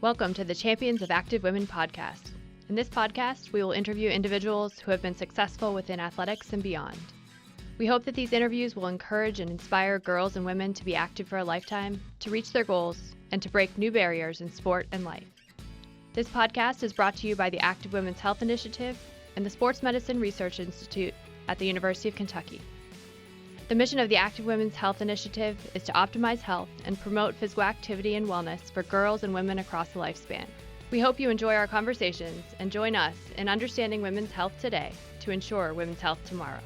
Welcome to the Champions of Active Women podcast. In this podcast, we will interview individuals who have been successful within athletics and beyond. We hope that these interviews will encourage and inspire girls and women to be active for a lifetime, to reach their goals, and to break new barriers in sport and life. This podcast is brought to you by the Active Women's Health Initiative and the Sports Medicine Research Institute at the University of Kentucky. The mission of the Active Women's Health Initiative is to optimize health and promote physical activity and wellness for girls and women across the lifespan. We hope you enjoy our conversations and join us in understanding women's health today to ensure women's health tomorrow.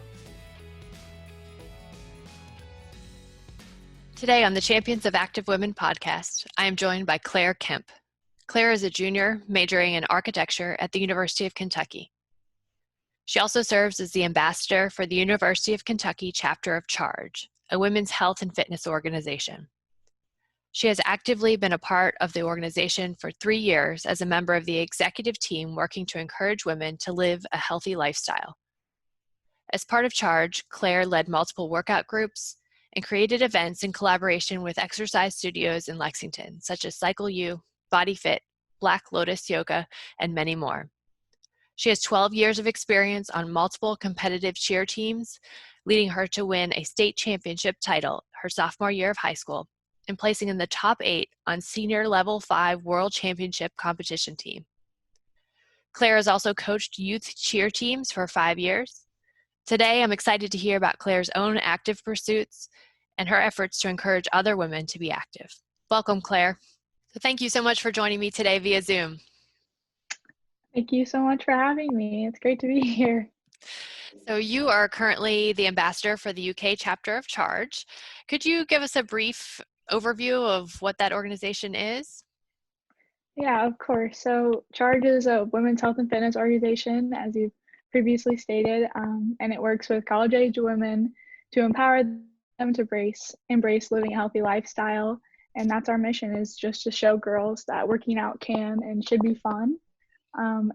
Today on the Champions of Active Women podcast, I am joined by Claire Kemp. Claire is a junior majoring in architecture at the University of Kentucky. She also serves as the ambassador for the University of Kentucky chapter of CHAARG, a women's health and fitness organization. She has actively been a part of the organization for 3 years as a member of the executive team working to encourage women to live a healthy lifestyle. As part of CHAARG, Claire led multiple workout groups and created events in collaboration with exercise studios in Lexington, such as Cycle U, Body Fit, Black Lotus Yoga, and many more. She has 12 years of experience on multiple competitive cheer teams, leading her to win a state championship title her sophomore year of high school and placing in the top 8 on senior level 5 world championship competition team. Claire has also coached youth cheer teams for 5 years. Today, I'm excited to hear about Claire's own active pursuits and her efforts to encourage other women to be active. Welcome, Claire. So thank you so much for joining me today via Zoom. Thank you so much for having me. It's great to be here. So you are currently the ambassador for the UK chapter of CHAARG. Could you give us a brief overview of what that organization is? Yeah, of course. So CHAARG is a women's health and fitness organization, as you've previously stated, and it works with college-age women to empower them to embrace living a healthy lifestyle. And that's our mission, is just to show girls that working out can and should be fun.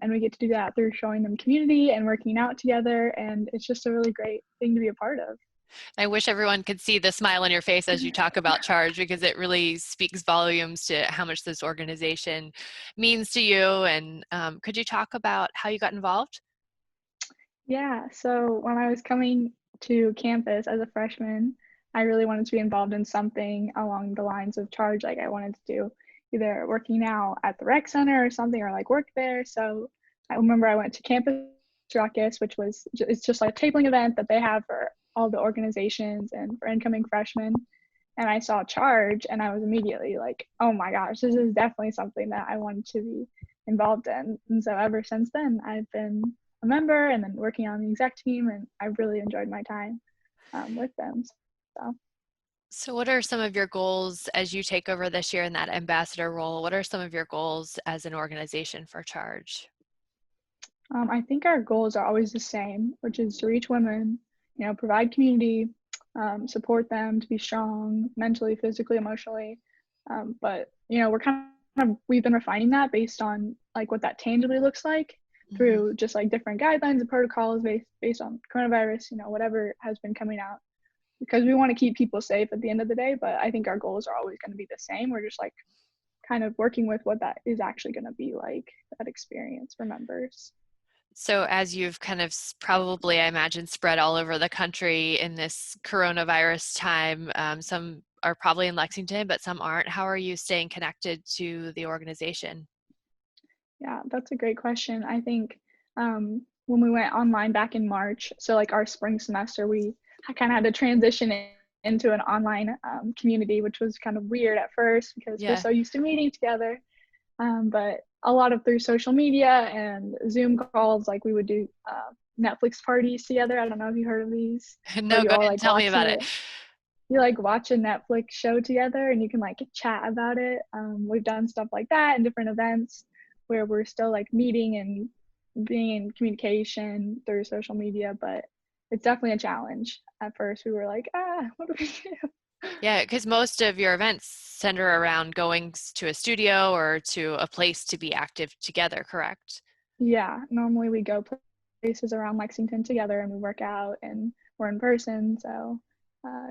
And we get to do that through showing them community and working out together. And it's just a really great thing to be a part of. I wish everyone could see the smile on your face as you talk about CHAARG, because it really speaks volumes to how much this organization means to you. And could you talk about how you got involved? Yeah, so when I was coming to campus as a freshman, I really wanted to be involved in something along the lines of CHAARG. Like I wanted to do either working out at the rec center or something, or like work there. So I remember I went to Campus Ruckus, which was it's just like a tabling event that they have for all the organizations and for incoming freshmen. And I saw CHAARG and I was immediately like, oh my gosh, this is definitely something that I wanted to be involved in. And so ever since then, I've been a member and then working on the exec team, and I've really enjoyed my time with them. So what are some of your goals as you take over this year in that ambassador role? What are some of your goals as an organization for CHAARG? I think our goals are always the same, which is to reach women, provide community, support them to be strong mentally, physically, emotionally. But we've been refining that based on like what that tangibly looks like through just like different guidelines and protocols based on coronavirus, whatever has been coming out. Because we want to keep people safe at the end of the day, but I think our goals are always going to be the same. We're just like kind of working with what that is actually going to be like, that experience for members. So as you've kind of probably, I imagine, spread all over the country in this coronavirus time, some are probably in Lexington, but some aren't. How are you staying connected to the organization? Yeah, that's a great question. I think when we went online back in March, so like our spring semester, I kind of had to transition into an online community, which was kind of weird at first because we're so used to meeting together. But a lot of through social media and Zoom calls, like we would do Netflix parties together. I don't know if you heard of these. No, go ahead, tell me about it. You like watch a Netflix show together and you can like chat about it. We've done stuff like that in different events where we're still like meeting and being in communication through social media, but it's definitely a challenge. At first we were like, what do we do? Yeah, because most of your events center around going to a studio or to a place to be active together, correct? Yeah, normally we go places around Lexington together and we work out and we're in person. So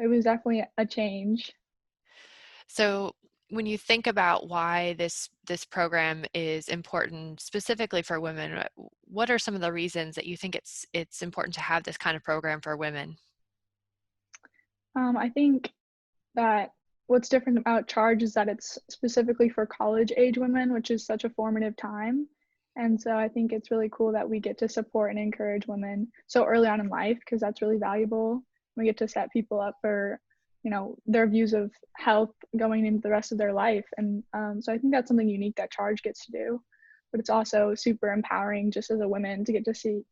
it was definitely a change. So when you think about why this this program is important specifically for women? What are some of the reasons that you think it's important to have this kind of program for women? I think that what's different about CHAARG is that it's specifically for college age women, which is such a formative time. And so I think it's really cool that we get to support and encourage women so early on in life, because that's really valuable. We get to set people up for, their views of health going into the rest of their life. And so I think that's something unique that CHAARG gets to do. But it's also super empowering just as a woman to get to see,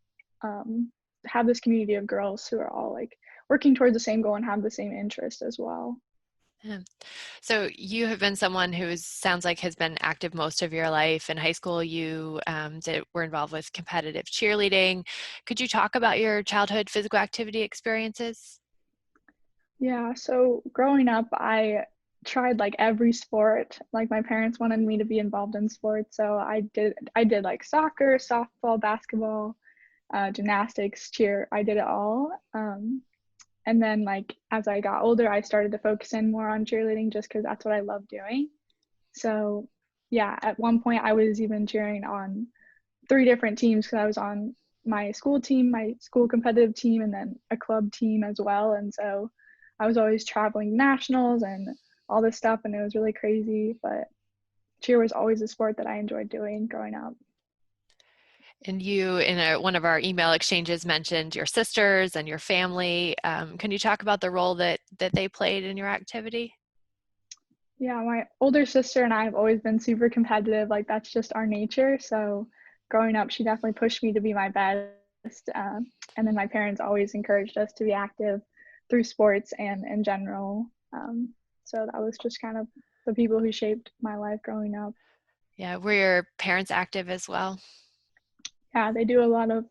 have this community of girls who are all like working towards the same goal and have the same interest as well. Yeah. So you have been someone who sounds like has been active most of your life. In high school, you were involved with competitive cheerleading. Could you talk about your childhood physical activity experiences? Yeah, so growing up, I tried like every sport. Like my parents wanted me to be involved in sports, so I did like soccer, softball, basketball, gymnastics, cheer. I did it all. And then like as I got older, I started to focus in more on cheerleading just because that's what I love doing. So yeah, at one point I was even cheering on 3 different teams because I was on my school team, my school competitive team, and then a club team as well. And so I was always traveling nationals and all this stuff, and it was really crazy. But cheer was always a sport that I enjoyed doing growing up. And you, in one of our email exchanges, mentioned your sisters and your family. Can you talk about the role that they played in your activity? Yeah, my older sister and I have always been super competitive. Like that's just our nature. So growing up, she definitely pushed me to be my best. And then my parents always encouraged us to be active through sports and in general. So that was just kind of the people who shaped my life growing up. Yeah, were your parents active as well? Yeah, they do a lot of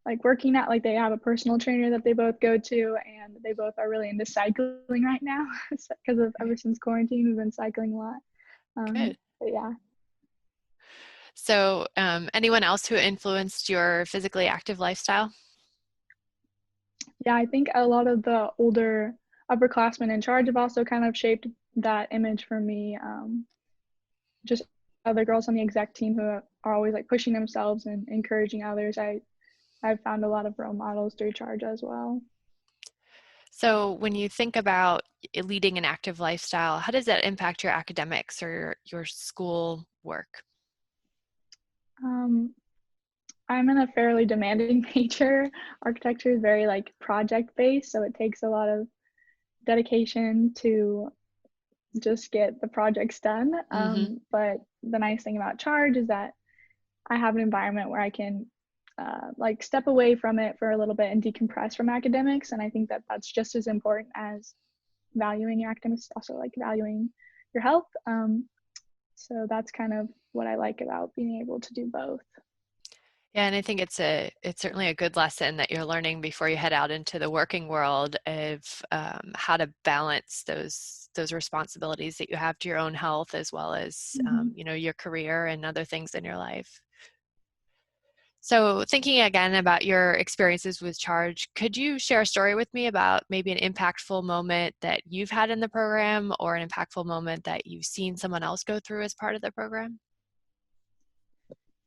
like working out. Like they have a personal trainer that they both go to, and they both are really into cycling right now because of ever since quarantine, we've been cycling a lot. Good. But yeah. So anyone else who influenced your physically active lifestyle? Yeah, I think a lot of the older upperclassmen in charge have also kind of shaped that image for me. Just other girls on the exec team who are always like pushing themselves and encouraging others. I've found a lot of role models through charge as well. So when you think about leading an active lifestyle, how does that impact your academics or your school work? Um, I'm in a fairly demanding major. Architecture is very like project based, so it takes a lot of dedication to just get the projects done. Mm-hmm. But the nice thing about charge is that I have an environment where I can like step away from it for a little bit and decompress from academics. And I think that that's just as important as valuing your academics, also like valuing your health. So that's kind of what I like about being able to do both. Yeah, and I think it's certainly a good lesson that you're learning before you head out into the working world of how to balance those responsibilities that you have to your own health as well as Mm-hmm. your career and other things in your life. So thinking again about your experiences with Charge, could you share a story with me about maybe an impactful moment that you've had in the program or an impactful moment that you've seen someone else go through as part of the program?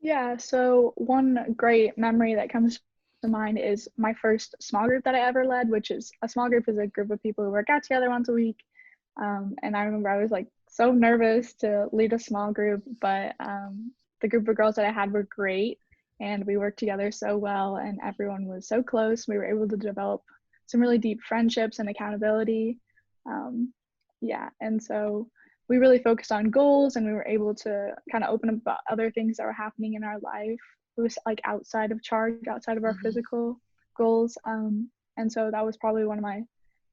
Yeah, so one great memory that comes to mind is my first small group that I ever led, which is a small group is a group of people who work out together once a week. And I remember I was like so nervous to lead a small group, but the group of girls that I had were great and we worked together so well and everyone was so close. We were able to develop some really deep friendships and accountability. Um, yeah, and so we really focused on goals and we were able to kind of open up about other things that were happening in our life. It was like outside of charge, outside of our Mhm. physical goals. And so that was probably one of my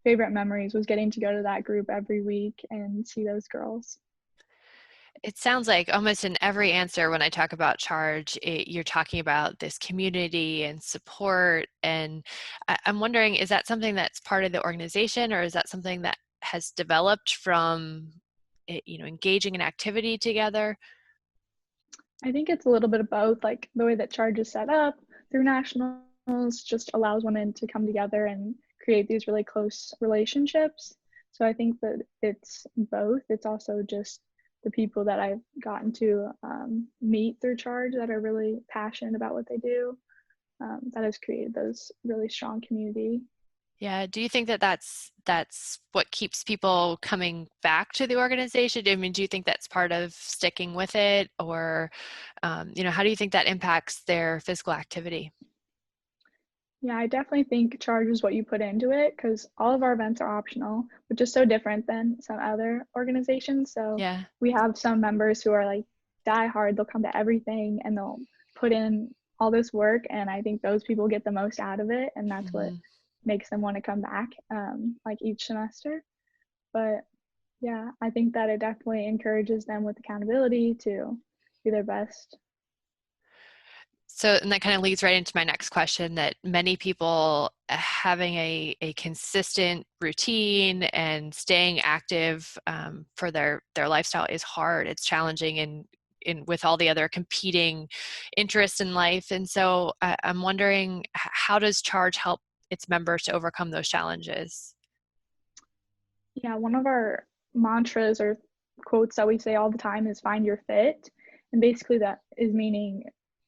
favorite memories was getting to go to that group every week and see those girls. It sounds like almost in every answer when I talk about charge, you're talking about this community and support. And I'm wondering, is that something that's part of the organization or is that something that has developed from engaging in activity together? I think it's a little bit of both, like the way that charge is set up through nationals just allows women to come together and create these really close relationships. So I think that it's both. It's also just the people that I've gotten to meet through CHAARG that are really passionate about what they do, that has created those really strong community. Yeah. Do you think that that's what keeps people coming back to the organization? I mean, do you think that's part of sticking with it, or how do you think that impacts their physical activity? Yeah, I definitely think CHAARG is what you put into it, because all of our events are optional, which is so different than some other organizations. So Yeah. we have some members who are like die hard, they'll come to everything and they'll put in all this work. And I think those people get the most out of it. And that's what Hmm. makes them want to come back like each semester. But yeah, I think that it definitely encourages them with accountability to do their best. So, and that kind of leads right into my next question, that many people having a consistent routine and staying active for their lifestyle is hard. It's challenging in with all the other competing interests in life. And so I'm wondering, how does CHAARG help its members to overcome those challenges? Yeah, one of our mantras or quotes that we say all the time is find your fit. And basically, that is meaning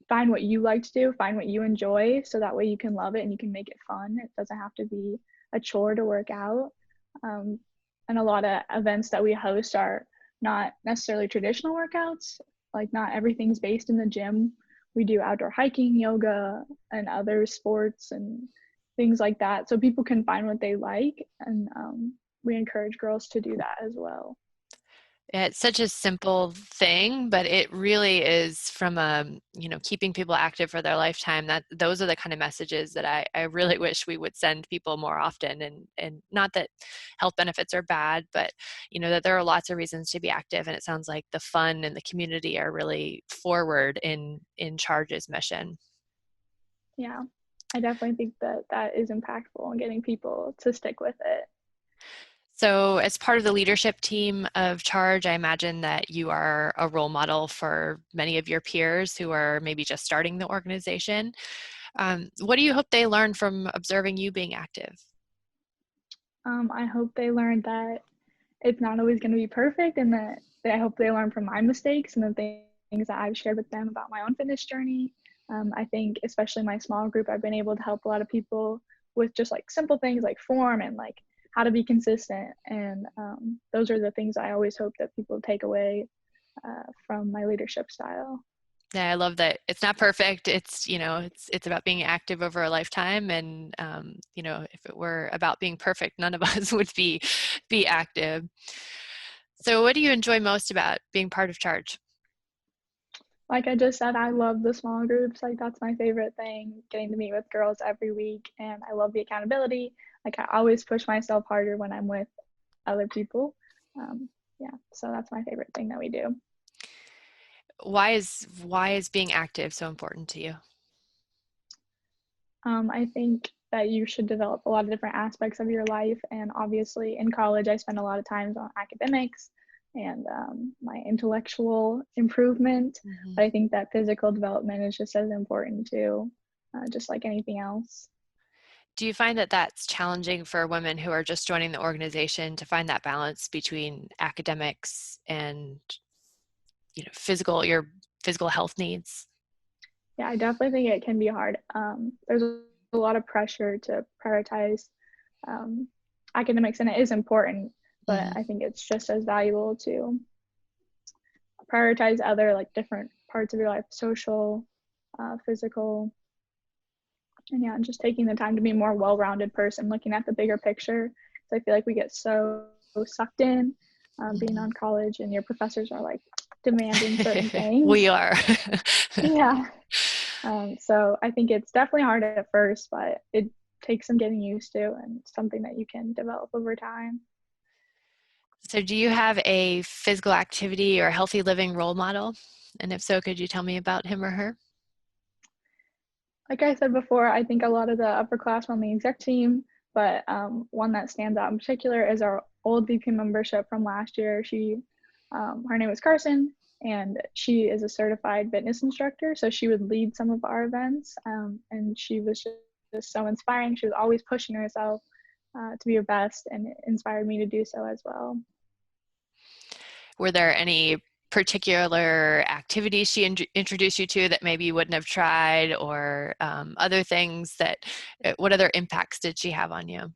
find what you like to do, find what you enjoy, so that way you can love it and you can make it fun. It doesn't have to be a chore to work out. Um, and a lot of events that we host are not necessarily traditional workouts, like, not everything's based in the gym. We do outdoor hiking, yoga, and other sports and things like that. So people can find what they like. And we encourage girls to do that as well. Yeah, it's such a simple thing, but it really is from keeping people active for their lifetime. That those are the kind of messages that I really wish we would send people more often. And not that health benefits are bad, but that there are lots of reasons to be active. And it sounds like the fun and the community are really forward in CHAARG's mission. Yeah, I definitely think that that is impactful in getting people to stick with it. So, as part of the leadership team of CHAARG, I imagine that you are a role model for many of your peers who are maybe just starting the organization. What do you hope they learn from observing you being active? I hope they learn that it's not always going to be perfect, and that I hope they learn from my mistakes and the things that I've shared with them about my own fitness journey. I think, especially my small group, I've been able to help a lot of people with just like simple things like form and like how to be consistent. And those are the things I always hope that people take away from my leadership style. Yeah, I love that it's not perfect. It's about being active over a lifetime, and if it were about being perfect, none of us would be active. So, what do you enjoy most about being part of CHAARG? Like I just said, I love the small groups. Like, that's my favorite thing, getting to meet with girls every week. And I love the accountability. Like, I always push myself harder when I'm with other people. Yeah, so that's my favorite thing that we do. Why is being active so important to you? I think that you should develop a lot of different aspects of your life. And obviously, in college, I spend a lot of time on academics and my intellectual improvement. Mhm. But I think that physical development is just as important too, just like anything else. Do you find that that's challenging for women who are just joining the organization to find that balance between academics and your physical health needs? Yeah, I definitely think it can be hard. There's a lot of pressure to prioritize um, academics, and it is important, but Hmm. I think it's just as valuable to prioritize other like different parts of your life, social, physical, and yeah, just taking the time to be a more well-rounded person, looking at the bigger picture. So I feel like we get so sucked in being Hmm. on college, and your professors are like demanding certain things. We are. Yeah. So I think it's definitely hard at first, but it takes some getting used to and something that you can develop over time. So, do you have a physical activity or healthy living role model? And if so, could you tell me about him or her? Like I said before, I think a lot of the upperclassmen on the exec team, but one that stands out in particular is our old VP membership from last year. Her name was Carson, and she is a certified fitness instructor. So she would lead some of our events, and she was just so inspiring. She was always pushing herself to be her best, and it inspired me to do so as well. Were there any particular activities she introduced you to that maybe you wouldn't have tried, or other things that, what other impacts did she have on you?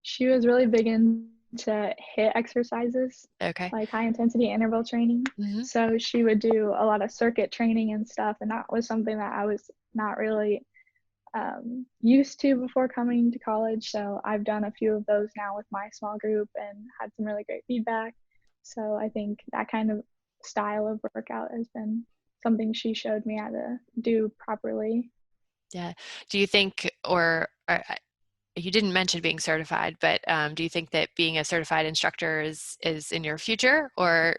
She was really big into HIIT exercises, Okay. like high intensity interval training. Mm-hmm. So she would do a lot of circuit training and stuff, and that was something that I was not really used to before coming to college. So I've done a few of those now with my small group and had some really great feedback. So I think that kind of style of workout has been something she showed me how to do properly. Yeah. Do you think, or you didn't mention being certified, but do you think that being a certified instructor is in your future, or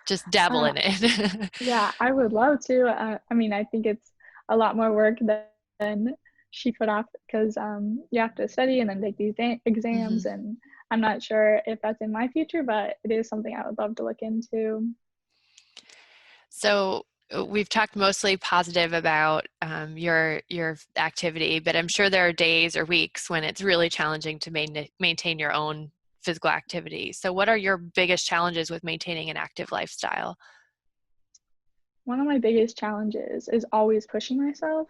just dabble in it? Yeah, I would love to. I mean, I think it's a lot more work than she put off because you have to study and then take these exams, Mm-hmm. and I'm not sure if that's in my future, but it is something I would love to look into. So we've talked mostly positive about your activity, but I'm sure there are days or weeks when it's really challenging to maintain your own physical activity. So what are your biggest challenges with maintaining an active lifestyle? One of my biggest challenges is always pushing myself.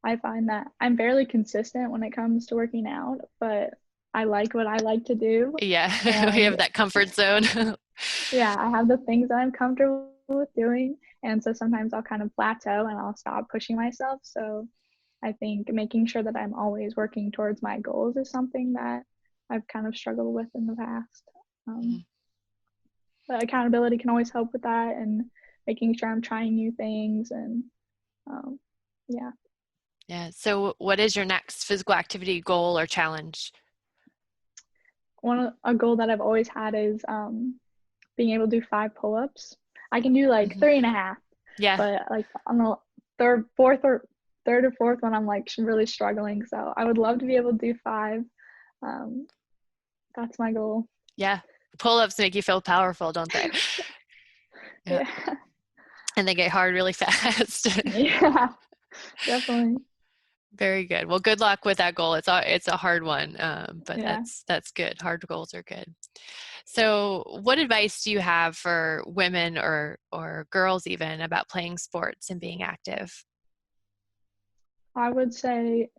I find that I'm fairly consistent when it comes to working out, but I like what I like to do. Yeah, we And have that comfort zone. yeah, I have the things that I'm comfortable with doing. And so sometimes I'll kind of plateau and I'll stop pushing myself. So I think making sure that I'm always working towards my goals is something that I've kind of struggled with in the past. Mhm. But accountability can always help with that, and making sure I'm trying new things. And yeah. Yeah. So what is your next physical activity goal or challenge? A goal that I've always had is being able to do 5 pull-ups. I can do like 3.5, Yeah. but like on the third or fourth one, I'm like really struggling. So I would love to be able to do 5. That's my goal. Yeah. Pull-ups make you feel powerful, don't they? Yeah. Yeah. And they get hard really fast. Yeah, definitely. Very good. Well, good luck with that goal. It's a hard one, but Yeah. that's good. Hard goals are good. So, what advice do you have for women or girls even about playing sports and being active? I would say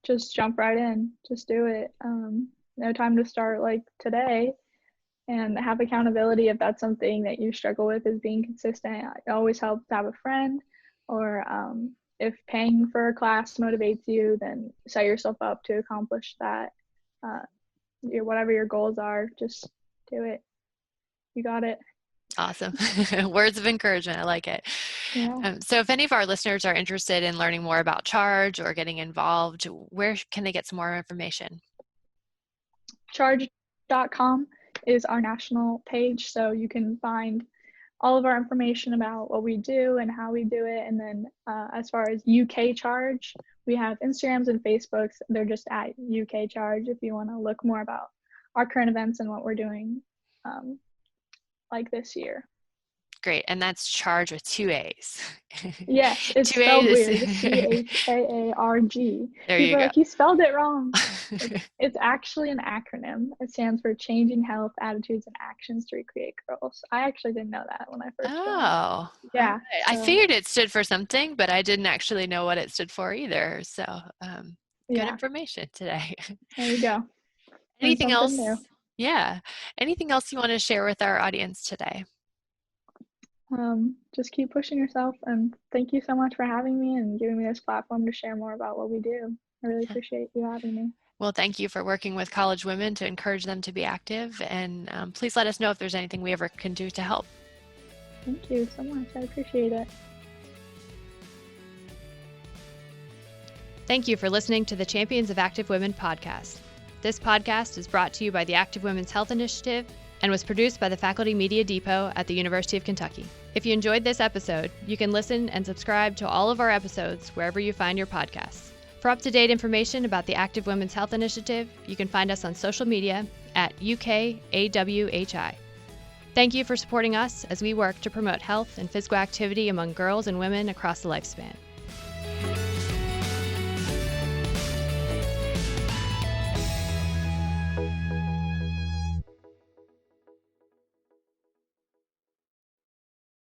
just jump right in. Just do it. No time to start like today, and have accountability if that's something that you struggle with, is being consistent. It always helps to have a friend, or if paying for a class motivates you, then set yourself up to accomplish that. Whatever your goals are, just do it. You got it. Awesome. Words of encouragement. I like it. Yeah. So if any of our listeners are interested in learning more about CHAARG or getting involved, where can they get some more information? CHAARG.com is our national page, so you can find all of our information about what we do and how we do it. And then as far as UK CHAARG, we have Instagrams and Facebooks. They're just at UK CHAARG if you want to look more about our current events and what we're doing like this year. Great. And that's CHAARG with 2 A's. Yes, it's 2 spelled A's. weird. CHAARG. There People you are go. like, you spelled it wrong. It's actually an acronym. It stands for Changing Health, Attitudes, and Actions to Recreate Growth. I actually didn't know that when I first joined. Oh, Yeah. right. I figured it stood for something, but I didn't actually know what it stood for either. So, good Yeah. information today. There you go. Learn Anything something else? new. Yeah. Anything else you want to share with our audience today? Just keep pushing yourself, and thank you so much for having me and giving me this platform to share more about what we do. I really appreciate you having me. Well, thank you for working with college women to encourage them to be active, and please let us know if there's anything we ever can do to help. Thank you so much. I appreciate it. Thank you for listening to the Champions of Active Women podcast. This podcast is brought to you by the Active Women's Health Initiative and was produced by the Faculty Media Depot at the University of Kentucky. If you enjoyed this episode, you can listen and subscribe to all of our episodes wherever you find your podcasts. For up-to-date information about the Active Women's Health Initiative, you can find us on social media at UKAWHI. Thank you for supporting us as we work to promote health and physical activity among girls and women across the lifespan.